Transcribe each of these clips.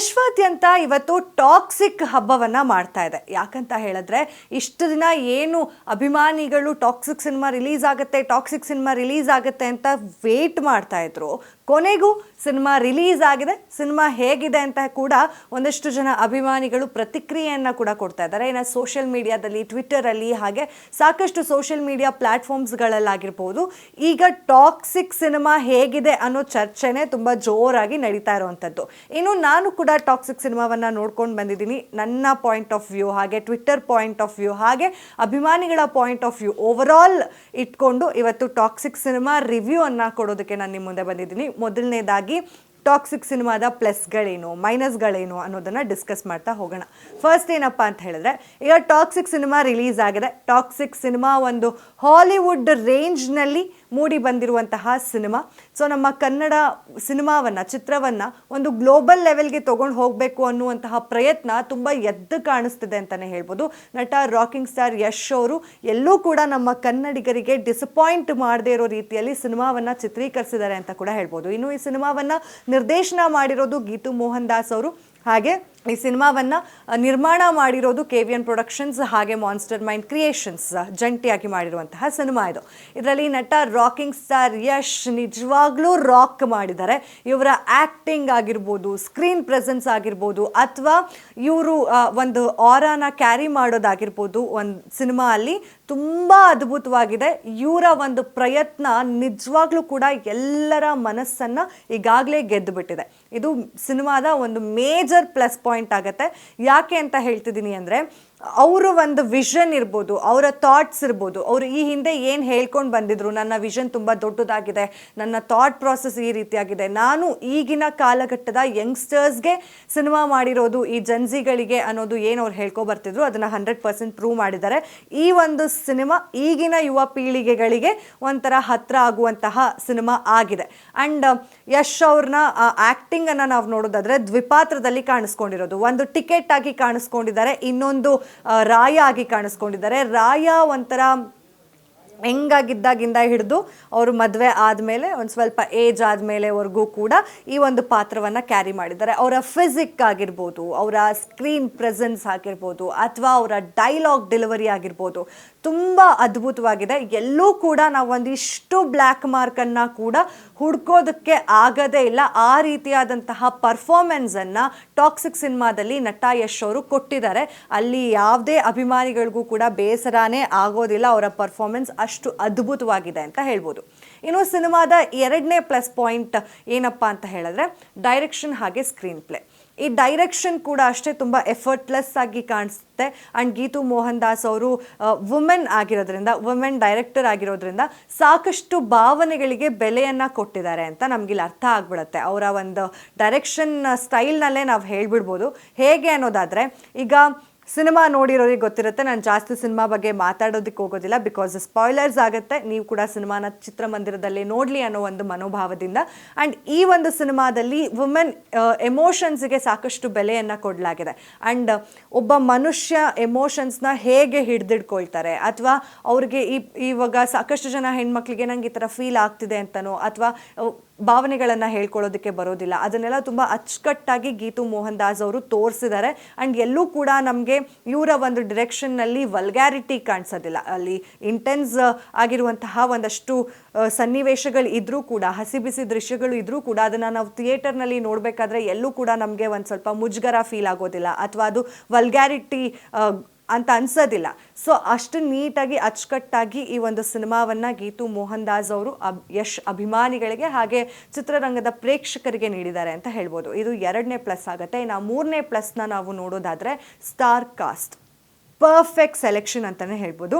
ವಿಶ್ವಾದ್ಯಂತ ಇವತ್ತು ಟಾಕ್ಸಿಕ್ ಹಬ್ಬವನ್ನ ಮಾಡ್ತಾ ಇದೆ. ಯಾಕಂತ ಹೇಳಿದ್ರೆ ಇಷ್ಟು ದಿನ ಏನು ಅಭಿಮಾನಿಗಳು ಟಾಕ್ಸಿಕ್ ಸಿನಿಮಾ ರಿಲೀಸ್ ಆಗುತ್ತೆ ಅಂತ ವೇಟ್ ಮಾಡ್ತಾ ಇದ್ರು, ಕೊನೆಗೂ ಸಿನಿಮಾ ರಿಲೀಸ್ ಆಗಿದೆ. ಸಿನಿಮಾ ಹೇಗಿದೆ ಅಂತ ಕೂಡ ಒಂದಷ್ಟು ಜನ ಅಭಿಮಾನಿಗಳು ಪ್ರತಿಕ್ರಿಯೆಯನ್ನ ಕೂಡ ಕೊಡ್ತಾ ಇದ್ದಾರೆ. ಇನ್ನು ಸೋಷಿಯಲ್ ಮೀಡಿಯಾದಲ್ಲಿ, ಟ್ವಿಟ್ಟರಲ್ಲಿ, ಹಾಗೆ ಸಾಕಷ್ಟು ಸೋಷಿಯಲ್ ಮೀಡಿಯಾ ಪ್ಲಾಟ್ಫಾರ್ಮ್ಸ್ಗಳಲ್ಲಾಗಿರ್ಬೋದು ಈಗ ಟಾಕ್ಸಿಕ್ ಸಿನಿಮಾ ಹೇಗಿದೆ ಅನ್ನೋ ಚರ್ಚೆನೇ ತುಂಬಾ ಜೋರಾಗಿ ನಡೀತಾ ಇರುವಂಥದ್ದು. ಇನ್ನು ನಾನು ಕೂಡ ಟಾಕ್ಸಿಕ್ ಸಿನಿಮಾವನ್ನ ನೋಡ್ಕೊಂಡು ಬಂದಿದ್ದೀನಿ. ನನ್ನ ಪಾಯಿಂಟ್ ಆಫ್ ವ್ಯೂ, ಹಾಗೆ ಟ್ವಿಟ್ಟರ್ ಪಾಯಿಂಟ್ ಆಫ್ ವ್ಯೂ, ಹಾಗೆ ಅಭಿಮಾನಿಗಳ point of view over all ಇಟ್ಕೊಂಡು ಇವತ್ತು ಟಾಕ್ಸಿಕ್ ಸಿನಿಮಾ ರಿವ್ಯೂ ಅನ್ನ ಕೊಡೋದಕ್ಕೆ ನಾನು ನಿಮ್ಮ ಮುಂದೆ ಬಂದಿದ್ದೀನಿ. ಮೊದಲನೇದಾಗಿ ಟಾಕ್ಸಿಕ್ ಸಿನಿಮಾದ ಪ್ಲಸ್ಗಳೇನು, ಮೈನಸ್ಗಳೇನು ಅನ್ನೋದನ್ನ ಡಿಸ್ಕಸ್ ಮಾಡ್ತಾ ಹೋಗೋಣ. ಫಸ್ಟ್ ಏನಪ್ಪ ಅಂತ ಹೇಳಿದ್ರೆ, ಈಗ ಟಾಕ್ಸಿಕ್ ಸಿನಿಮಾ ರಿಲೀಸ್ ಆಗಿದೆ. ಟಾಕ್ಸಿಕ್ ಸಿನಿಮಾ ಒಂದು ಹಾಲಿವುಡ್ ರೇಂಜ್ನಲ್ಲಿ ಮೂಡಿ ಬಂದಿರುವಂತಹ ಸಿನಿಮಾ. ಸೊ ನಮ್ಮ ಕನ್ನಡ ಸಿನಿಮಾವನ್ನು, ಚಿತ್ರವನ್ನು ಒಂದು ಗ್ಲೋಬಲ್ ಲೆವೆಲ್ಗೆ ತೊಗೊಂಡು ಹೋಗಬೇಕು ಅನ್ನುವಂತಹ ಪ್ರಯತ್ನ ತುಂಬ ಎದ್ದು ಕಾಣಿಸ್ತಿದೆ ಅಂತಲೇ ಹೇಳ್ಬೋದು. ನಟ ರಾಕಿಂಗ್ ಸ್ಟಾರ್ ಯಶ್ ಅವರು ಎಲ್ಲೂ ಕೂಡ ನಮ್ಮ ಕನ್ನಡಿಗರಿಗೆ ಡಿಸಪಾಯಿಂಟ್ ಮಾಡದೇ ಇರೋ ರೀತಿಯಲ್ಲಿ ಸಿನಿಮಾವನ್ನು ಚಿತ್ರೀಕರಿಸಿದ್ದಾರೆ ಅಂತ ಕೂಡ ಹೇಳ್ಬೋದು. ಇನ್ನು ಈ ಸಿನಿಮಾವನ್ನು ನಿರ್ದೇಶನ ಮಾಡಿರೋದು ಗೀತು ಮೋಹನ್ ದಾಸ್ ಅವರು, ಹಾಗೆ ಈ ಸಿನಿಮಾವನ್ನು ನಿರ್ಮಾಣ ಮಾಡಿರೋದು KVN ಪ್ರೊಡಕ್ಷನ್ಸ್ ಹಾಗೆ ಮಾನ್ಸ್ಟರ್ ಮೈಂಡ್ ಕ್ರಿಯೇಷನ್ಸ್ ಜಂಟಿಯಾಗಿ ಮಾಡಿರುವಂತಹ ಸಿನಿಮಾ ಇದು. ಇದರಲ್ಲಿ ನಟ ರಾಕಿಂಗ್ ಸ್ಟಾರ್ ಯಶ್ ನಿಜವಾಗ್ಲೂ ರಾಕ್ ಮಾಡಿದ್ದಾರೆ. ಇವರ ಆ್ಯಕ್ಟಿಂಗ್ ಆಗಿರ್ಬೋದು, ಸ್ಕ್ರೀನ್ ಪ್ರೆಸೆನ್ಸ್ ಆಗಿರ್ಬೋದು, ಅಥವಾ ಇವರು ಒಂದು ಆರಾನ ಕ್ಯಾರಿ ಮಾಡೋದಾಗಿರ್ಬೋದು ಒಂದು ಸಿನಿಮಾ ಅಲ್ಲಿ ತುಂಬ ಅದ್ಭುತವಾಗಿದೆ. ಇವರ ಒಂದು ಪ್ರಯತ್ನ ನಿಜವಾಗ್ಲೂ ಕೂಡ ಎಲ್ಲರ ಮನಸ್ಸನ್ನು ಈಗಾಗಲೇ ಗೆದ್ದು ಬಿಟ್ಟಿದೆ. ಇದು ಸಿನಿಮಾದ ಒಂದು ಮೇಜರ್ ಪ್ಲಸ್ ಪಾಯಿಂಟ್ ಆಗುತ್ತೆ. ಯಾಕೆ ಅಂತ ಹೇಳ್ತಿದ್ದೀನಿ ಅಂದರೆ, ಅವರು ಒಂದು ವಿಷನ್ ಇರ್ಬೋದು, ಅವರ ಥಾಟ್ಸ್ ಇರ್ಬೋದು, ಅವರು ಈ ಹಿಂದೆ ಏನು ಹೇಳ್ಕೊಂಡು ಬಂದಿದ್ರು, ನನ್ನ ವಿಷನ್ ತುಂಬ ದೊಡ್ಡದಾಗಿದೆ, ನನ್ನ ಥಾಟ್ ಪ್ರಾಸೆಸ್ ಈ ರೀತಿಯಾಗಿದೆ, ನಾನು ಈಗಿನ ಕಾಲಘಟ್ಟದ ಯಂಗ್ಸ್ಟರ್ಸ್ಗೆ ಸಿನಿಮಾ ಮಾಡಿರೋದು, ಈ ಜನ್ಸಿಗಳಿಗೆ ಅನ್ನೋದು ಏನು ಅವ್ರು ಹೇಳ್ಕೊ ಬರ್ತಿದ್ರು ಅದನ್ನು 100% ಪ್ರೂವ್ ಮಾಡಿದ್ದಾರೆ. ಈ ಒಂದು ಸಿನಿಮಾ ಈಗಿನ ಯುವ ಪೀಳಿಗೆಗಳಿಗೆ ಒಂಥರ ಹತ್ರ ಆಗುವಂತಹ ಸಿನಿಮಾ ಆಗಿದೆ. ಆ್ಯಂಡ್ ಯಶ್ ಅವ್ರನ್ನ ಆ್ಯಕ್ಟಿಂಗನ್ನು ನಾವು ನೋಡೋದಾದ್ರೆ ದ್ವಿಪಾತ್ರದಲ್ಲಿ ಕಾಣಿಸ್ಕೊಂಡಿರೋದು, ಒಂದು ಟಿಕೆಟ್ ಆಗಿ ಕಾಣಿಸ್ಕೊಂಡಿದ್ದಾರೆ, ಇನ್ನೊಂದು ರಾಯ ಆಗಿ ಕಾಣಿಸ್ಕೊಂಡಿದ್ದಾರೆ. ರಾಯ ಒಂಥರ ಹೆಂಗಾಗಿದ್ದಾಗಿಂದ ಹಿಡಿದು ಅವರು ಮದುವೆ ಆದಮೇಲೆ ಒಂದು ಸ್ವಲ್ಪ ಏಜ್ ಆದಮೇಲೆವರೆಗೂ ಕೂಡ ಈ ಒಂದು ಪಾತ್ರವನ್ನು ಕ್ಯಾರಿ ಮಾಡಿದ್ದಾರೆ. ಅವರ ಫಿಸಿಕ್ ಆಗಿರ್ಬೋದು, ಅವರ ಸ್ಕ್ರೀನ್ ಪ್ರೆಸೆನ್ಸ್ ಆಗಿರ್ಬೋದು, ಅಥವಾ ಅವರ ಡೈಲಾಗ್ ಡೆಲಿವರಿ ಆಗಿರ್ಬೋದು ತುಂಬ ಅದ್ಭುತವಾಗಿದೆ. ಎಲ್ಲೂ ಕೂಡ ನಾವು ಒಂದಿಷ್ಟು ಬ್ಲ್ಯಾಕ್ ಮಾರ್ಕನ್ನು ಕೂಡ ಹುಡ್ಕೋದಕ್ಕೆ ಆಗದೇ ಇಲ್ಲ. ಆ ರೀತಿಯಾದಂತಹ ಪರ್ಫಾರ್ಮೆನ್ಸನ್ನು ಟಾಕ್ಸಿಕ್ ಸಿನಿಮಾದಲ್ಲಿ ನಟ ಯಶ್ ಅವರು ಕೊಟ್ಟಿದ್ದಾರೆ. ಅಲ್ಲಿ ಯಾವುದೇ ಅಭಿಮಾನಿಗಳಿಗೂ ಕೂಡ ಬೇಸರನೇ ಆಗೋದಿಲ್ಲ. ಅವರ ಪರ್ಫಾರ್ಮೆನ್ಸ್ ಅಷ್ಟು ಅದ್ಭುತವಾಗಿದೆ ಅಂತ ಹೇಳ್ಬೋದು. ಇನ್ನು ಸಿನಿಮಾದ ಎರಡನೇ ಪ್ಲಸ್ ಪಾಯಿಂಟ್ ಏನಪ್ಪ ಅಂತ ಹೇಳಿದ್ರೆ ಡೈರೆಕ್ಷನ್ ಹಾಗೆ ಸ್ಕ್ರೀನ್ ಪ್ಲೇ. ಈ ಡೈರೆಕ್ಷನ್ ಕೂಡ ಅಷ್ಟೇ ತುಂಬ ಎಫರ್ಟ್ಲೆಸ್ ಆಗಿ ಕಾಣಿಸುತ್ತೆ. ಆ್ಯಂಡ್ ಗೀತು ಮೋಹನ್ ದಾಸ್ ಅವರು ವುಮೆನ್ ಆಗಿರೋದ್ರಿಂದ, ವುಮೆನ್ ಡೈರೆಕ್ಟರ್ ಆಗಿರೋದ್ರಿಂದ ಸಾಕಷ್ಟು ಭಾವನೆಗಳಿಗೆ ಬೆಲೆಯನ್ನು ಕೊಟ್ಟಿದ್ದಾರೆ ಅಂತ ನಮಗಿಲ್ಲಿ ಅರ್ಥ ಆಗ್ಬಿಡುತ್ತೆ. ಅವರ ಒಂದು ಡೈರೆಕ್ಷನ್ ಸ್ಟೈಲ್ನಲ್ಲೇ ನಾವು ಹೇಳ್ಬಿಡ್ಬೋದು. ಹೇಗೆ ಅನ್ನೋದಾದರೆ, ಈಗ ಸಿನಿಮಾ ನೋಡಿರೋರಿಗೆ ಗೊತ್ತಿರುತ್ತೆ, ನಾನು ಜಾಸ್ತಿ ಸಿನಿಮಾ ಬಗ್ಗೆ ಮಾತಾಡೋದಕ್ಕೆ ಹೋಗೋದಿಲ್ಲ, ಬಿಕಾಸ್ ಸ್ಪಾಯ್ಲರ್ಸ್ ಆಗುತ್ತೆ. ನೀವು ಕೂಡ ಸಿನಿಮಾನ ಚಿತ್ರಮಂದಿರದಲ್ಲಿ ನೋಡಲಿ ಅನ್ನೋ ಒಂದು ಮನೋಭಾವದಿಂದ. ಆ್ಯಂಡ್ ಈ ಒಂದು ಸಿನಿಮಾದಲ್ಲಿ ವುಮೆನ್ ಎಮೋಷನ್ಸ್ಗೆ ಸಾಕಷ್ಟು ಬೆಲೆಯನ್ನು ಕೊಡಲಾಗಿದೆ. ಆ್ಯಂಡ್ ಒಬ್ಬ ಮನುಷ್ಯ ಎಮೋಷನ್ಸ್ನ ಹೇಗೆ ಹಿಡಿದಿಡ್ಕೊಳ್ತಾರೆ, ಅಥವಾ ಅವ್ರಿಗೆ ಇವಾಗ ಸಾಕಷ್ಟು ಜನ ಹೆಣ್ಮಕ್ಳಿಗೆ ನಂಗೆ ಈ ಥರ ಫೀಲ್ ಆಗ್ತಿದೆ ಅಂತನೋ, ಅಥವಾ ಭಾವನೆಗಳನ್ನು ಹೇಳ್ಕೊಳ್ಳೋದಕ್ಕೆ ಬರೋದಿಲ್ಲ, ಅದನ್ನೆಲ್ಲ ತುಂಬ ಅಚ್ಚುಕಟ್ಟಾಗಿ ಗೀತು ಮೋಹನ್ ದಾಸ್ ಅವರು ತೋರಿಸಿದ್ದಾರೆ. ಆ್ಯಂಡ್ ಎಲ್ಲೂ ಕೂಡ ನಮಗೆ ಇವರ ಒಂದು ಡಿರೆಕ್ಷನ್ನಲ್ಲಿ ವಲ್ಗ್ಯಾರಿಟಿ ಕಾಣಿಸೋದಿಲ್ಲ. ಅಲ್ಲಿ ಇಂಟೆನ್ಸ್ ಆಗಿರುವಂತಹ ಒಂದಷ್ಟು ಸನ್ನಿವೇಶಗಳು ಇದ್ರೂ ಕೂಡ, ಹಸಿ ಬಿಸಿ ದೃಶ್ಯಗಳು ಇದ್ರೂ ಕೂಡ ಅದನ್ನು ನಾವು ಥಿಯೇಟರ್ನಲ್ಲಿ ನೋಡಬೇಕಾದ್ರೆ ಎಲ್ಲೂ ಕೂಡ ನಮಗೆ ಒಂದು ಸ್ವಲ್ಪ ಮುಜುಗರ ಫೀಲ್ ಆಗೋದಿಲ್ಲ, ಅಥವಾ ಅದು ವಲ್ಗ್ಯಾರಿಟಿ ಅಂತ ಅನ್ಸೋದಿಲ್ಲ. ಸೊ ಅಷ್ಟು ನೀಟಾಗಿ ಅಚ್ಚುಕಟ್ಟಾಗಿ ಈ ಒಂದು ಸಿನಿಮಾವನ್ನು ಗೀತು ಮೋಹನ್ ದಾಸ್ ಅವರು ಯಶ್ ಅಭಿಮಾನಿಗಳಿಗೆ ಹಾಗೆ ಚಿತ್ರರಂಗದ ಪ್ರೇಕ್ಷಕರಿಗೆ ನೀಡಿದ್ದಾರೆ ಅಂತ ಹೇಳ್ಬೋದು. ಇದು ಎರಡನೇ ಪ್ಲಸ್ ಆಗುತ್ತೆ. ಇನ್ನು ಮೂರನೇ ಪ್ಲಸ್ನ ನಾವು ನೋಡೋದಾದರೆ ಸ್ಟಾರ್ ಕಾಸ್ಟ್, ಪರ್ಫೆಕ್ಟ್ ಸೆಲೆಕ್ಷನ್ ಅಂತಲೇ ಹೇಳ್ಬೋದು.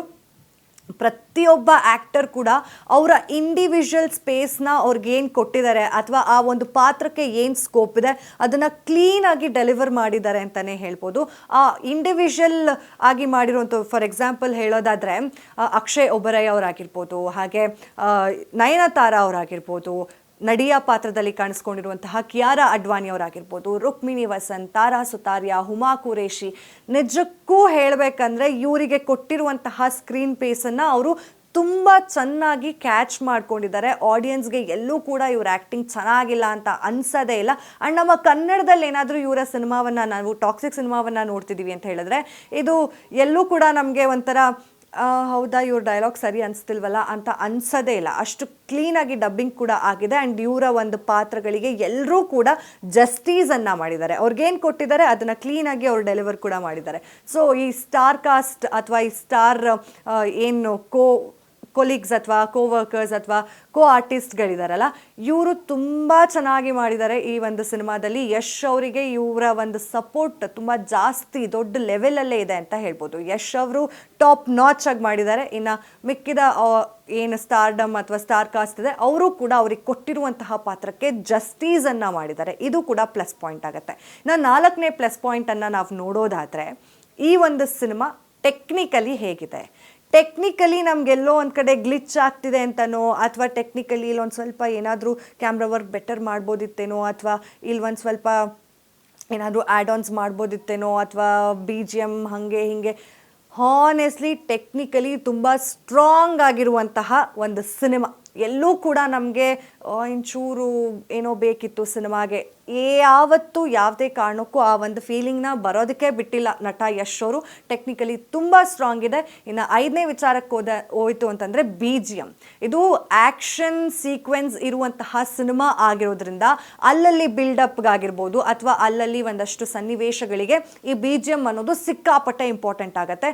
ಪ್ರತಿಯೊಬ್ಬ ಆ್ಯಕ್ಟರ್ ಕೂಡ ಅವರ ಇಂಡಿವಿಜುವಲ್ ಸ್ಪೇಸ್ನ ಅವ್ರಿಗೇನು ಕೊಟ್ಟಿದ್ದಾರೆ, ಅಥವಾ ಆ ಒಂದು ಪಾತ್ರಕ್ಕೆ ಏನು ಸ್ಕೋಪ್ ಇದೆ ಅದನ್ನು ಕ್ಲೀನಾಗಿ ಡೆಲಿವರ್ ಮಾಡಿದ್ದಾರೆ ಅಂತಲೇ ಹೇಳ್ಬೋದು. ಆ ಇಂಡಿವಿಜುವಲ್ ಆಗಿ ಮಾಡಿರುವಂಥ, ಫಾರ್ ಎಕ್ಸಾಂಪಲ್ ಹೇಳೋದಾದರೆ ಅಕ್ಷಯ್ ಒಬೆರಾಯ್ ಅವರಾಗಿರ್ಬೋದು, ಹಾಗೆ ನಯನತಾರಾ ಅವರಾಗಿರ್ಬೋದು, ನಡಿಯಾ ಪಾತ್ರದಲ್ಲಿ ಕಾಣಿಸ್ಕೊಂಡಿರುವಂತಹ ಕಿಯಾರಾ ಅಡ್ವಾಣಿ ಅವರಾಗಿರ್ಬೋದು, ರುಕ್ಮಿಣಿ ವಸಂತ್, ತಾರಾ ಸುತಾರಿಯಾ, ಹುಮಾ ಕುರೇಶಿ, ನಿಜಕ್ಕೂ ಹೇಳಬೇಕಂದ್ರೆ ಇವರಿಗೆ ಕೊಟ್ಟಿರುವಂತಹ ಸ್ಕ್ರೀನ್ ಪೇಸನ್ನು ಅವರು ತುಂಬ ಚೆನ್ನಾಗಿ ಕ್ಯಾಚ್ ಮಾಡ್ಕೊಂಡಿದ್ದಾರೆ. ಆಡಿಯನ್ಸ್ಗೆ ಎಲ್ಲೂ ಕೂಡ ಇವ್ರ ಆ್ಯಕ್ಟಿಂಗ್ ಚೆನ್ನಾಗಿಲ್ಲ ಅಂತ ಅನ್ಸೋದೇ ಇಲ್ಲ. ಆ್ಯಂಡ್ ನಮ್ಮ ಕನ್ನಡದಲ್ಲಿ ಏನಾದರೂ ಇವರ ಸಿನಿಮಾವನ್ನು ನಾವು ಟಾಕ್ಸಿಕ್ ಸಿನಿಮಾವನ್ನು ನೋಡ್ತಿದ್ದೀವಿ ಅಂತ ಹೇಳಿದ್ರೆ ಇದು ಎಲ್ಲೂ ಕೂಡ ನಮಗೆ ಒಂಥರ ಹೌದಾ ಇವ್ರ ಡೈಲಾಗ್ ಸರಿ ಅನಿಸ್ತಿಲ್ವಲ್ಲ ಅಂತ ಅನ್ಸೋದೇ ಇಲ್ಲ. ಅಷ್ಟು ಕ್ಲೀನಾಗಿ ಡಬ್ಬಿಂಗ್ ಕೂಡ ಆಗಿದೆ. ಆ್ಯಂಡ್ ಇವರ ಒಂದು ಪಾತ್ರಗಳಿಗೆ ಎಲ್ಲರೂ ಕೂಡ ಜಸ್ಟೀಸನ್ನು ಮಾಡಿದ್ದಾರೆ. ಅವ್ರಿಗೇನು ಕೊಟ್ಟಿದ್ದಾರೆ ಅದನ್ನು ಕ್ಲೀನಾಗಿ ಅವ್ರು ಡೆಲಿವರ್ ಕೂಡ ಮಾಡಿದ್ದಾರೆ. ಸೊ ಈ ಸ್ಟಾರ್ ಕಾಸ್ಟ್ ಅಥವಾ ಈ ಸ್ಟಾರ್ ಏನು ಕೊಲೀಗ್ಸ್ ಅಥವಾ ಕೋವರ್ಕರ್ಸ್ ಅಥವಾ ಆರ್ಟಿಸ್ಟ್ಗಳಿದಾರಲ್ಲ, ಇವರು ತುಂಬ ಚೆನ್ನಾಗಿ ಮಾಡಿದ್ದಾರೆ ಈ ಒಂದು ಸಿನಿಮಾದಲ್ಲಿ. ಯಶ್ ಅವರಿಗೆ ಇವರ ಒಂದು ಸಪೋರ್ಟ್ ತುಂಬ ಜಾಸ್ತಿ ದೊಡ್ಡ ಲೆವೆಲಲ್ಲೇ ಇದೆ ಅಂತ ಹೇಳ್ಬೋದು. ಯಶ್ ಅವರು ಟಾಪ್ ನಾಚ್ ಆಗಿ ಮಾಡಿದ್ದಾರೆ. ಇನ್ನು ಮಿಕ್ಕಿದ ಏನು ಸ್ಟಾರ್ಡಮ್ ಅಥವಾ ಸ್ಟಾರ್ ಕಾಸ್ಟ್ ಇದೆ ಅವರು ಕೂಡ ಅವ್ರಿಗೆ ಕೊಟ್ಟಿರುವಂತಹ ಪಾತ್ರಕ್ಕೆ ಜಸ್ಟೀಸನ್ನು ಮಾಡಿದ್ದಾರೆ. ಇದು ಕೂಡ ಪ್ಲಸ್ ಪಾಯಿಂಟ್ ಆಗುತ್ತೆ. ಇನ್ನು 4ನೇ ಪ್ಲಸ್ ಪಾಯಿಂಟನ್ನು ನಾವು ನೋಡೋದಾದರೆ ಈ ಒಂದು ಸಿನಿಮಾ ಟೆಕ್ನಿಕಲಿ ಹೇಗಿದೆ. ಟೆಕ್ನಿಕಲಿ ನಮಗೆಲ್ಲೋ ಒಂದು ಕಡೆ ಗ್ಲಿಚ್ ಆಗ್ತಿದೆ ಅಂತನೋ ಅಥವಾ ಟೆಕ್ನಿಕಲಿ ಇಲ್ಲೊಂದು ಸ್ವಲ್ಪ ಏನಾದರೂ ಕ್ಯಾಮ್ರಾ ವರ್ಕ್ ಬೆಟರ್ ಮಾಡ್ಬೋದಿತ್ತೇನೋ ಅಥವಾ ಇಲ್ಲಿ ಒಂದು ಸ್ವಲ್ಪ ಏನಾದರೂ ಆ್ಯಡ್ ಆನ್ಸ್ ಮಾಡ್ಬೋದಿತ್ತೇನೋ ಅಥವಾ BGM ಹಾಗೆ ಹೀಗೆ. ಹಾನೆಸ್ಟ್ಲಿ ಟೆಕ್ನಿಕಲಿ ತುಂಬ ಸ್ಟ್ರಾಂಗ್ ಆಗಿರುವಂತಹ ಒಂದು ಸಿನಿಮಾ. ಎಲ್ಲೂ ಕೂಡ ನಮಗೆ ಇಂಚೂರು ಏನೋ ಬೇಕಿತ್ತು ಸಿನಿಮಾಗೆ ಯಾವತ್ತೂ ಯಾವುದೇ ಕಾರಣಕ್ಕೂ ಆ ಒಂದು ಫೀಲಿಂಗ್ನ ಬರೋದಕ್ಕೆ ಬಿಟ್ಟಿಲ್ಲ ನಟ ಯಶ್ ಅವರು. ಟೆಕ್ನಿಕಲಿ ತುಂಬ ಸ್ಟ್ರಾಂಗ್ ಇದೆ. ಇನ್ನು 5ನೇ ವಿಚಾರಕ್ಕೆ ಹೋಯಿತು ಅಂತಂದರೆ BGM. ಇದು ಆ್ಯಕ್ಷನ್ ಸೀಕ್ವೆನ್ಸ್ ಇರುವಂತಹ ಸಿನಿಮಾ ಆಗಿರೋದ್ರಿಂದ ಅಲ್ಲಲ್ಲಿ ಬಿಲ್ಡಪ್ಗಾಗಿರ್ಬೋದು ಅಥವಾ ಅಲ್ಲಲ್ಲಿ ಒಂದಷ್ಟು ಸನ್ನಿವೇಶಗಳಿಗೆ ಈ BGM ಅನ್ನೋದು ಸಿಕ್ಕಾಪಟ್ಟೆ ಇಂಪಾರ್ಟೆಂಟ್ ಆಗುತ್ತೆ.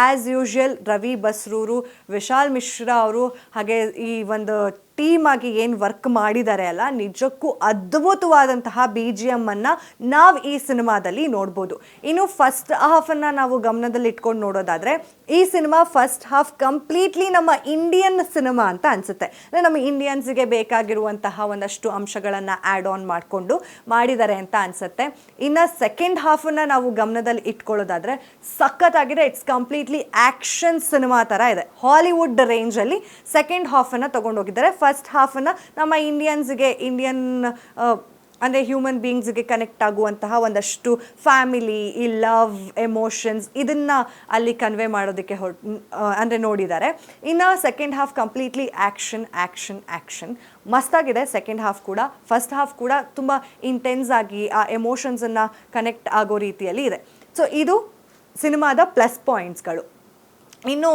ಆ್ಯಸ್ ಯೂಶುವಲ್ ರವಿ ಬಸ್ರೂರು, ವಿಶಾಲ್ ಮಿಶ್ರಾ ಅವರು ಹಾಗೆ ಈ ಒಂದು ಟೀಮ್ ಆಗಿ ಏನು ವರ್ಕ್ ಮಾಡಿದ್ದಾರೆ ಅಲ್ಲ, ನಿಜಕ್ಕೂ ಅದ್ಭುತವಾದಂತಹ BGM ಅನ್ನು ನಾವು ಈ ಸಿನಿಮಾದಲ್ಲಿ ನೋಡ್ಬೋದು. ಇನ್ನು ಫಸ್ಟ್ ಹಾಫನ್ನು ನಾವು ಗಮನದಲ್ಲಿ ಇಟ್ಕೊಂಡು ನೋಡೋದಾದರೆ ಈ ಸಿನಿಮಾ ಫಸ್ಟ್ ಹಾಫ್ ಕಂಪ್ಲೀಟ್ಲಿ ನಮ್ಮ ಇಂಡಿಯನ್ ಸಿನಿಮಾ ಅಂತ ಅನಿಸುತ್ತೆ. ಅಂದರೆ ನಮ್ಮ ಇಂಡಿಯನ್ಸಿಗೆ ಬೇಕಾಗಿರುವಂತಹ ಒಂದಷ್ಟು ಅಂಶಗಳನ್ನು ಆ್ಯಡ್ ಆನ್ ಮಾಡಿಕೊಂಡು ಮಾಡಿದ್ದಾರೆ ಅಂತ ಅನಿಸುತ್ತೆ. ಇನ್ನು ಸೆಕೆಂಡ್ ಹಾಫನ್ನು ನಾವು ಗಮನದಲ್ಲಿ ಇಟ್ಕೊಳ್ಳೋದಾದರೆ ಸಖತ್ತಾಗಿದೆ. ಇಟ್ಸ್ ಕಂಪ್ಲೀಟ್ಲಿ ಆ್ಯಕ್ಷನ್ ಸಿನಿಮಾ ಥರ ಇದೆ. ಹಾಲಿವುಡ್ ರೇಂಜಲ್ಲಿ ಸೆಕೆಂಡ್ ಹಾಫನ್ನು ತೊಗೊಂಡೋಗಿದ್ದಾರೆ. ಫಸ್ಟ್ ಹಾಫನ್ನು ನಮ್ಮ ಇಂಡಿಯನ್ ಅಂದರೆ ಹ್ಯೂಮನ್ ಬೀಯಿಂಗ್ಸ್ಗೆ ಕನೆಕ್ಟ್ ಆಗುವಂತಹ ಒಂದಷ್ಟು ಫ್ಯಾಮಿಲಿ, ಈ ಲವ್, ಎಮೋಷನ್ಸ್ ಇದನ್ನು ಅಲ್ಲಿ ಕನ್ವೆ ಮಾಡೋದಕ್ಕೆ ಅಂದರೆ ನೋಡಿದ್ದಾರೆ. ಇನ್ನು ಸೆಕೆಂಡ್ ಹಾಫ್ ಕಂಪ್ಲೀಟ್ಲಿ ಆ್ಯಕ್ಷನ್ ಮಸ್ತಾಗಿದೆ ಸೆಕೆಂಡ್ ಹಾಫ್ ಕೂಡ. ಫಸ್ಟ್ ಹಾಫ್ ಕೂಡ ತುಂಬ ಇಂಟೆನ್ಸ್ ಆಗಿ ಆ ಎಮೋಷನ್ಸನ್ನು ಕನೆಕ್ಟ್ ಆಗೋ ರೀತಿಯಲ್ಲಿ ಇದೆ. ಸೊ ಇದು ಸಿನಿಮಾದ ಪ್ಲಸ್ ಪಾಯಿಂಟ್ಸ್ಗಳು. ಇನ್ನು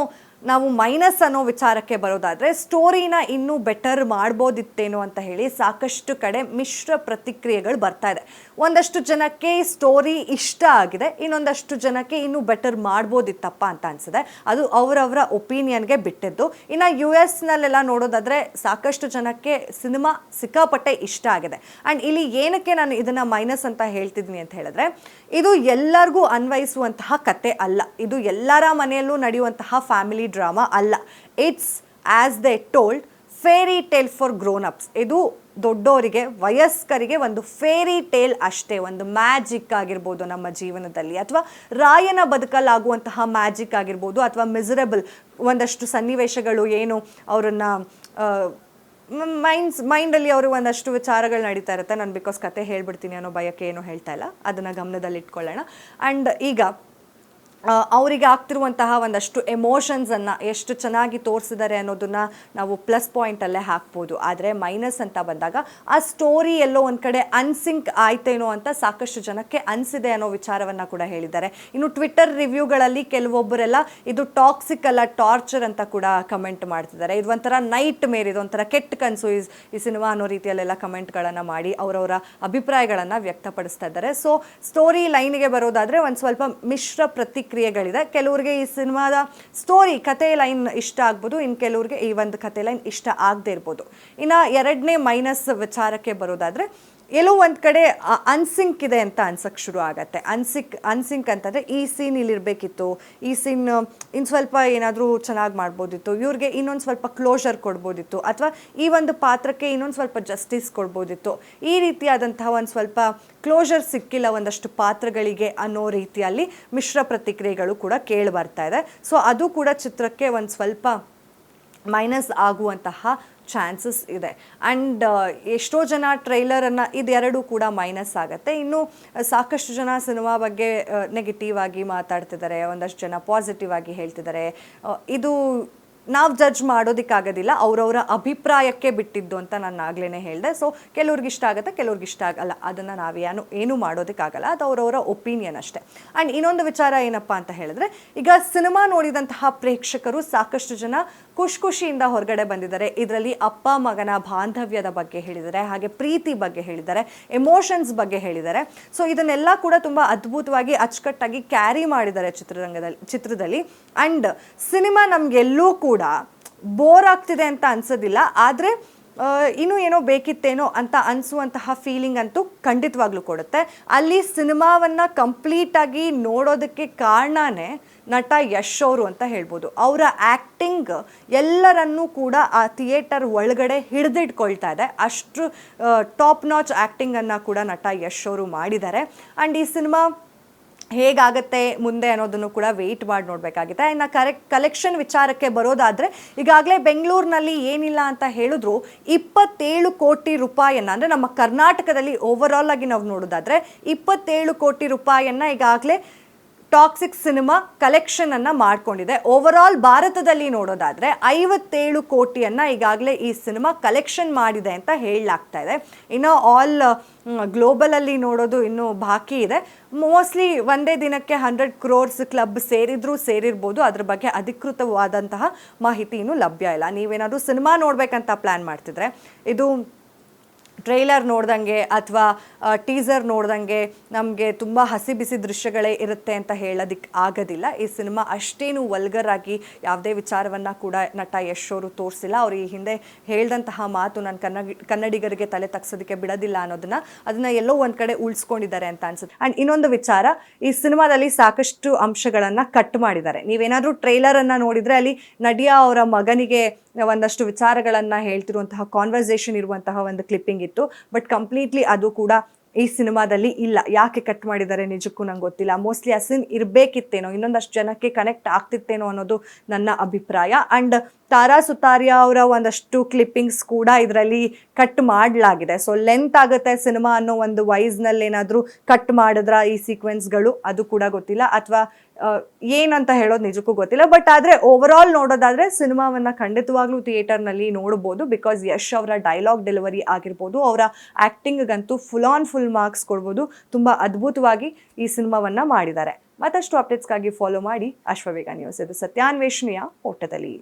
ನಾವು ಮೈನಸ್ ಅನ್ನೋ ವಿಚಾರಕ್ಕೆ ಬರೋದಾದರೆ ಸ್ಟೋರಿನ ಇನ್ನೂ ಬೆಟರ್ ಮಾಡ್ಬೋದಿತ್ತೇನೋ ಅಂತ ಹೇಳಿ ಸಾಕಷ್ಟು ಕಡೆ ಮಿಶ್ರ ಪ್ರತಿಕ್ರಿಯೆಗಳು ಬರ್ತಾ ಇದೆ. ಒಂದಷ್ಟು ಜನಕ್ಕೆ ಸ್ಟೋರಿ ಇಷ್ಟ ಆಗಿದೆ, ಇನ್ನೊಂದಷ್ಟು ಜನಕ್ಕೆ ಇನ್ನೂ ಬೆಟರ್ ಮಾಡ್ಬೋದಿತ್ತಪ್ಪ ಅಂತ ಅನಿಸಿದೆ. ಅದು ಅವರವರ ಒಪಿನಿಯನ್ಗೆ ಬಿಟ್ಟಿದ್ದು. ಇನ್ನು US ನೋಡೋದಾದರೆ ಸಾಕಷ್ಟು ಜನಕ್ಕೆ ಸಿನಿಮಾ ಸಿಕ್ಕಾಪಟ್ಟೆ ಇಷ್ಟ ಆಗಿದೆ. ಆ್ಯಂಡ್ ಇಲ್ಲಿ ಏನಕ್ಕೆ ನಾನು ಇದನ್ನು ಮೈನಸ್ ಅಂತ ಹೇಳ್ತಿದ್ದೀನಿ ಅಂತ ಹೇಳಿದ್ರೆ, ಇದು ಎಲ್ಲರಿಗೂ ಅನ್ವಯಿಸುವಂತಹ ಕತೆ ಅಲ್ಲ. ಇದು ಎಲ್ಲರ ಮನೆಯಲ್ಲೂ ನಡೆಯುವಂತಹ ಫ್ಯಾಮಿಲಿ ಡ್ರಾಮಾ ಅಲ್ಲ. It's as they told fairy tale for grown ups. ಇದು ದೊಡ್ಡವರಿಗೆ, ವಯಸ್ಕರಿಗೆ ಒಂದು ಫೇರಿ ಟೇಲ್ ಅಷ್ಟೇ. ಒಂದು ಮ್ಯಾಜಿಕ್ ಆಗಿರ್ಬೋದು ನಮ್ಮ ಜೀವನದಲ್ಲಿ, ಅಥವಾ ರಾಯನ ಬದುಕಲ್ಲಾಗುವಂತಹ ಮ್ಯಾಜಿಕ್ ಆಗಿರ್ಬೋದು, ಅಥವಾ ಮಿಸರಬಲ್ ಒಂದಷ್ಟು ಸನ್ನಿವೇಶಗಳು ಏನು ಅವರನ್ನು ಮೈಂಡಲ್ಲಿ ಅವರು ಒಂದಷ್ಟು ವಿಚಾರಗಳು ನಡೀತಾ ಇರುತ್ತೆ. ನಾನು ಬಿಕಾಸ್ ಕತೆ ಹೇಳ್ಬಿಡ್ತೀನಿ ಅನ್ನೋ ಭಯಕ್ಕೆ ಏನೂ ಹೇಳ್ತಾ ಇಲ್ಲ, ಅದನ್ನು ಗಮನದಲ್ಲಿ ಇಟ್ಕೊಳ್ಳೋಣ. ಆ್ಯಂಡ್ ಈಗ ಅವರಿಗೆ ಆಗ್ತಿರುವಂತಹ ಒಂದಷ್ಟು ಎಮೋಷನ್ಸನ್ನು ಎಷ್ಟು ಚೆನ್ನಾಗಿ ತೋರಿಸಿದ್ದಾರೆ ಅನ್ನೋದನ್ನು ನಾವು ಪ್ಲಸ್ ಪಾಯಿಂಟಲ್ಲೇ ಹಾಕ್ಬೋದು. ಆದರೆ ಮೈನಸ್ ಅಂತ ಬಂದಾಗ ಆ ಸ್ಟೋರಿ ಎಲ್ಲೋ ಒಂದು ಕಡೆ ಅನ್ಸಿಂಕ್ ಆಯ್ತೇನೋ ಅಂತ ಸಾಕಷ್ಟು ಜನಕ್ಕೆ ಅನಿಸಿದೆ ಅನ್ನೋ ವಿಚಾರವನ್ನು ಕೂಡ ಹೇಳಿದ್ದಾರೆ. ಇನ್ನು ಟ್ವಿಟರ್ ರಿವ್ಯೂಗಳಲ್ಲಿ ಕೆಲವೊಬ್ಬರೆಲ್ಲ ಇದು ಟಾಕ್ಸಿಕ್ ಅಲ್ಲ, ಟಾರ್ಚರ್ ಅಂತ ಕೂಡ ಕಮೆಂಟ್ ಮಾಡ್ತಿದ್ದಾರೆ. ಇದು ಒಂಥರ ನೈಟ್ ಮೇರ್, ಇದೊಂಥರ ಕೆಟ್ಟ ಕನಸು ಈ ಸಿನಿಮಾ ಅನ್ನೋ ರೀತಿಯಲ್ಲೆಲ್ಲ ಕಮೆಂಟ್ಗಳನ್ನು ಮಾಡಿ ಅವರವರ ಅಭಿಪ್ರಾಯಗಳನ್ನು ವ್ಯಕ್ತಪಡಿಸ್ತಾ ಇದ್ದಾರೆ. ಸೊ ಸ್ಟೋರಿ ಲೈನಿಗೆ ಬರೋದಾದರೆ ಒಂದು ಸ್ವಲ್ಪ ಮಿಶ್ರ ಪ್ರತಿಕ್ರಿಯೆಗಳಿದೆ. ಕೆಲವ್ರಿಗೆ ಈ ಸಿನಿಮಾದ ಸ್ಟೋರಿ ಕತೆ ಲೈನ್ ಇಷ್ಟ ಆಗ್ಬೋದು, ಇನ್ನು ಕೆಲವ್ರಿಗೆ ಈ ಒಂದು ಕತೆ ಲೈನ್ ಇಷ್ಟ ಆಗದೆ ಇರ್ಬೋದು. ಇನ್ನು ಎರಡನೇ ಮೈನಸ್ ವಿಚಾರಕ್ಕೆ ಬರೋದಾದರೆ ಎಲ್ಲೋ ಒಂದು ಕಡೆ ಅನ್ಸಿಂಕ್ ಇದೆ ಅಂತ ಅನ್ಸಕ್ಕೆ ಶುರು ಆಗತ್ತೆ. ಅನ್ಸಿಂಕ್ ಅಂತಂದರೆ ಈ ಸೀನ್ ಇಲ್ಲಿರಬೇಕಿತ್ತು, ಈ ಸೀನ್ ಇನ್ನು ಸ್ವಲ್ಪ ಏನಾದರೂ ಚೆನ್ನಾಗಿ ಮಾಡ್ಬೋದಿತ್ತು, ಇವ್ರಿಗೆ ಇನ್ನೊಂದು ಸ್ವಲ್ಪ ಕ್ಲೋಷರ್ ಕೊಡ್ಬೋದಿತ್ತು, ಅಥವಾ ಈ ಒಂದು ಪಾತ್ರಕ್ಕೆ ಇನ್ನೊಂದು ಸ್ವಲ್ಪ ಜಸ್ಟಿಸ್ ಕೊಡ್ಬೋದಿತ್ತು, ಈ ರೀತಿಯಾದಂತಹ ಒಂದು ಸ್ವಲ್ಪ ಕ್ಲೋಷರ್ ಸಿಕ್ಕಿಲ್ಲ ಒಂದಷ್ಟು ಪಾತ್ರಗಳಿಗೆ ಅನ್ನೋ ರೀತಿಯಲ್ಲಿ ಮಿಶ್ರ ಪ್ರತಿಕ್ರಿಯೆಗಳು ಕೂಡ ಕೇಳಿ ಬರ್ತಾ ಇದೆ. ಸೊ ಅದು ಕೂಡ ಚಿತ್ರಕ್ಕೆ ಒಂದು ಸ್ವಲ್ಪ ಮೈನಸ್ ಆಗುವಂತಹ ಚಾನ್ಸಸ್ ಇದೆ. ಆ್ಯಂಡ್ ಎಷ್ಟೋ ಜನ ಟ್ರೈಲರನ್ನು ಇದೆರಡೂ ಕೂಡ ಮೈನಸ್ ಆಗುತ್ತೆ. ಇನ್ನು ಸಾಕಷ್ಟು ಜನ ಸಿನಿಮಾ ಬಗ್ಗೆ ನೆಗೆಟಿವ್ ಆಗಿ ಮಾತಾಡ್ತಿದ್ದಾರೆ, ಒಂದಷ್ಟು ಜನ ಪಾಸಿಟಿವ್ ಆಗಿ ಹೇಳ್ತಿದ್ದಾರೆ. ಇದು ನಾವು ಜಡ್ಜ್ ಮಾಡೋದಕ್ಕಾಗೋದಿಲ್ಲ, ಅವರವರ ಅಭಿಪ್ರಾಯಕ್ಕೆ ಬಿಟ್ಟಿದ್ದು ಅಂತ ನಾನು ಆಗ್ಲೇ ಹೇಳಿದೆ. ಸೊ ಕೆಲವ್ರಿಗೆ ಇಷ್ಟ ಆಗುತ್ತೆ, ಕೆಲವ್ರಿಗೆ ಇಷ್ಟ ಆಗಲ್ಲ, ಅದನ್ನು ಏನು ಮಾಡೋದಕ್ಕಾಗಲ್ಲ, ಅದು ಅವರವರ ಒಪಿನಿಯನ್ ಅಷ್ಟೇ. ಆ್ಯಂಡ್ ಇನ್ನೊಂದು ವಿಚಾರ ಏನಪ್ಪ ಅಂತ ಹೇಳಿದ್ರೆ, ಈಗ ಸಿನಿಮಾ ನೋಡಿದಂತಹ ಪ್ರೇಕ್ಷಕರು ಸಾಕಷ್ಟು ಜನ ಖುಷಿಯಿಂದ ಹೊರಗಡೆ ಬಂದಿದ್ದಾರೆ. ಇದರಲ್ಲಿ ಅಪ್ಪ ಮಗನ ಬಾಂಧವ್ಯದ ಬಗ್ಗೆ ಹೇಳಿದ್ದಾರೆ, ಹಾಗೆ ಪ್ರೀತಿ ಬಗ್ಗೆ ಹೇಳಿದ್ದಾರೆ, ಎಮೋಷನ್ಸ್ ಬಗ್ಗೆ ಹೇಳಿದ್ದಾರೆ. ಸೊ ಇದನ್ನೆಲ್ಲ ಕೂಡ ತುಂಬ ಅದ್ಭುತವಾಗಿ ಅಚ್ಚುಕಟ್ಟಾಗಿ ಕ್ಯಾರಿ ಮಾಡಿದ್ದಾರೆ ಚಿತ್ರದಲ್ಲಿ. ಆ್ಯಂಡ್ ಸಿನಿಮಾ ನಮಗೆಲ್ಲೂ ಕೂಡ ಬೋರ್ ಆಗ್ತಿದೆ ಅಂತ ಅನ್ಸೋದಿಲ್ಲ, ಆದರೆ ಇನ್ನೂ ಏನೋ ಬೇಕಿತ್ತೇನೋ ಅಂತ ಅನಿಸುವಂತಹ ಫೀಲಿಂಗ್ ಅಂತೂ ಖಂಡಿತವಾಗ್ಲೂ ಕೊಡುತ್ತೆ. ಅಲ್ಲಿ ಸಿನಿಮಾವನ್ನು ಕಂಪ್ಲೀಟಾಗಿ ನೋಡೋದಕ್ಕೆ ಕಾರಣನೇ ನಟ ಯಶ್ ಅವರು ಅಂತ ಹೇಳ್ಬೋದು. ಅವರ ಆ್ಯಕ್ಟಿಂಗ್ ಎಲ್ಲರನ್ನೂ ಕೂಡ ಆ ಥಿಯೇಟರ್ ಒಳಗಡೆ ಹಿಡಿದಿಟ್ಕೊಳ್ತಾ ಇದೆ. ಅಷ್ಟು ಟಾಪ್ ನಾಚ್ ಆ್ಯಕ್ಟಿಂಗನ್ನು ಕೂಡ ನಟ ಯಶ್ ಅವರು ಮಾಡಿದ್ದಾರೆ. ಆ್ಯಂಡ್ ಈ ಸಿನಿಮಾ ಹೇಗಾಗತ್ತೆ ಮುಂದೆ ಅನ್ನೋದನ್ನು ಕೂಡ ವೆಯ್ಟ್ ಮಾಡಿ ನೋಡಬೇಕಾಗಿದೆ. ಇನ್ನು ಕಲೆಕ್ಷನ್ ವಿಚಾರಕ್ಕೆ ಬರೋದಾದರೆ, ಈಗಾಗಲೇ ಬೆಂಗಳೂರಿನಲ್ಲಿ ಏನಿಲ್ಲ ಅಂತ ಹೇಳಿದ್ರು 27 ಕೋಟಿ ರೂಪಾಯಿಯನ್ನು, ಅಂದರೆ ನಮ್ಮ ಕರ್ನಾಟಕದಲ್ಲಿ ಓವರಾಲ್ ಆಗಿ ನಾವು ನೋಡೋದಾದರೆ 27 ಕೋಟಿ ರೂಪಾಯಿಯನ್ನು ಈಗಾಗಲೇ ಟಾಕ್ಸಿಕ್ ಸಿನಿಮಾ ಕಲೆಕ್ಷನನ್ನು ಮಾಡಿಕೊಂಡಿದೆ. ಓವರಾಲ್ ಭಾರತದಲ್ಲಿ ನೋಡೋದಾದರೆ 57 ಕೋಟಿಯನ್ನು ಈಗಾಗಲೇ ಈ ಸಿನಿಮಾ ಕಲೆಕ್ಷನ್ ಮಾಡಿದೆ ಅಂತ ಹೇಳಲಾಗ್ತಾ ಇದೆ. ಇನ್ನು ಆಲ್ ಗ್ಲೋಬಲಲ್ಲಿ ನೋಡೋದು ಇನ್ನೂ ಬಾಕಿ ಇದೆ. ಮೋಸ್ಟ್ಲಿ ಒಂದೇ ದಿನಕ್ಕೆ 100 crores ಕ್ಲಬ್ ಸೇರಿರ್ಬೋದು. ಅದ್ರ ಬಗ್ಗೆ ಅಧಿಕೃತವಾದಂತಹ ಮಾಹಿತಿ ಇನ್ನೂ ಲಭ್ಯ ಇಲ್ಲ. ನೀವೇನಾದರೂ ಸಿನಿಮಾ ನೋಡಬೇಕಂತ ಪ್ಲ್ಯಾನ್ ಮಾಡ್ತಿದ್ರೆ, ಇದು ಟ್ರೈಲರ್ ನೋಡ್ದಂಗೆ ಅಥವಾ ಟೀಸರ್ ನೋಡ್ದಂಗೆ ನಮಗೆ ತುಂಬ ಹಸಿ ಬಿಸಿ ದೃಶ್ಯಗಳೇ ಇರುತ್ತೆ ಅಂತ ಹೇಳೋದಕ್ಕೆ ಆಗೋದಿಲ್ಲ. ಈ ಸಿನಿಮಾ ಅಷ್ಟೇನು ವಲ್ಗರ್ ಆಗಿ ಯಾವುದೇ ವಿಚಾರವನ್ನು ಕೂಡ ನಟ ಯಶ್ ಅವರು ತೋರಿಸಿಲ್ಲ. ಅವರು ಈ ಹಿಂದೆ ಹೇಳಿದಂತಹ ಮಾತು ನಾನು ಕನ್ನಡಿಗರಿಗೆ ತಲೆ ತಗ್ಸೋದಕ್ಕೆ ಬಿಡೋದಿಲ್ಲ ಅದನ್ನು ಎಲ್ಲೋ ಒಂದು ಕಡೆ ಉಳಿಸ್ಕೊಂಡಿದ್ದಾರೆ ಅಂತ ಅನ್ಸುತ್ತೆ. ಆ್ಯಂಡ್ ಇನ್ನೊಂದು ವಿಚಾರ, ಈ ಸಿನಿಮಾದಲ್ಲಿ ಸಾಕಷ್ಟು ಅಂಶಗಳನ್ನು ಕಟ್ ಮಾಡಿದ್ದಾರೆ. ನೀವೇನಾದರೂ ಟ್ರೈಲರನ್ನು ನೋಡಿದರೆ ಅಲ್ಲಿ ನಡಿಯಾ ಅವರ ಮಗನಿಗೆ ಒಂದಷ್ಟು ವಿಚಾರಗಳನ್ನು ಹೇಳ್ತಿರುವಂತಹ ಕಾನ್ವರ್ಸೇಷನ್ ಇರುವಂತಹ ಒಂದು ಕ್ಲಿಪ್ಪಿಂಗ್ ಇತ್ತು. ಬಟ್ ಕಂಪ್ಲೀಟ್ಲಿ ಅದು ಕೂಡ ಈ ಸಿನಿಮಾದಲ್ಲಿ ಇಲ್ಲ. ಯಾಕೆ ಕಟ್ ಮಾಡಿದ್ದಾರೆ ನಿಜಕ್ಕೂ ನಂಗೆ ಗೊತ್ತಿಲ್ಲ. ಮೋಸ್ಟ್ಲಿ ಆ ಸೀನ್ ಇರಬೇಕಿತ್ತೇನೋ, ಇನ್ನೊಂದಷ್ಟು ಜನಕ್ಕೆ ಕನೆಕ್ಟ್ ಆಗ್ತಿತ್ತೇನೋ ಅನ್ನೋದು ನನ್ನ ಅಭಿಪ್ರಾಯ. ಆ್ಯಂಡ್ ತಾರಾ ಸುತಾರಿಯಾ ಅವರ ಒಂದಷ್ಟು ಕ್ಲಿಪ್ಪಿಂಗ್ಸ್ ಕೂಡ ಇದರಲ್ಲಿ ಕಟ್ ಮಾಡಲಾಗಿದೆ. ಸೊ ಲೆಂತ್ ಆಗುತ್ತೆ ಸಿನಿಮಾ ಅನ್ನೋ ಒಂದು ವೈಸ್ನಲ್ಲಿ ಏನಾದರೂ ಕಟ್ ಮಾಡಿದ್ರ ಈ ಸೀಕ್ವೆನ್ಸ್ಗಳು, ಅದು ಕೂಡ ಗೊತ್ತಿಲ್ಲ, ಅಥವಾ ಏನಂತ ಹೇಳೋದು ನಿಜಕ್ಕೂ ಗೊತ್ತಿಲ್ಲ. ಬಟ್ ಆದರೆ ಓವರಾಲ್ ನೋಡೋದಾದರೆ ಸಿನಿಮಾವನ್ನು ಖಂಡಿತವಾಗ್ಲೂ ಥಿಯೇಟರ್ನಲ್ಲಿ ನೋಡ್ಬೋದು. ಬಿಕಾಸ್ ಯಶ್ ಅವರ ಡೈಲಾಗ್ ಡೆಲಿವರಿ ಆಗಿರ್ಬೋದು, ಅವರ ಆ್ಯಕ್ಟಿಂಗಂತೂ ಫುಲ್ ಮಾರ್ಕ್ಸ್ ಕೊಡ್ಬೋದು. ತುಂಬ ಅದ್ಭುತವಾಗಿ ಈ ಸಿನಿಮಾವನ್ನು ಮಾಡಿದ್ದಾರೆ. ಮತ್ತಷ್ಟು ಅಪ್ಡೇಟ್ಸ್ಗಾಗಿ ಫಾಲೋ ಮಾಡಿ ಅಶ್ವವೇಗ ನ್ಯೂಸ್. ಇದು ಸತ್ಯಾನ್ವೇಷಣೆಯ ಓಟದಲ್ಲಿ.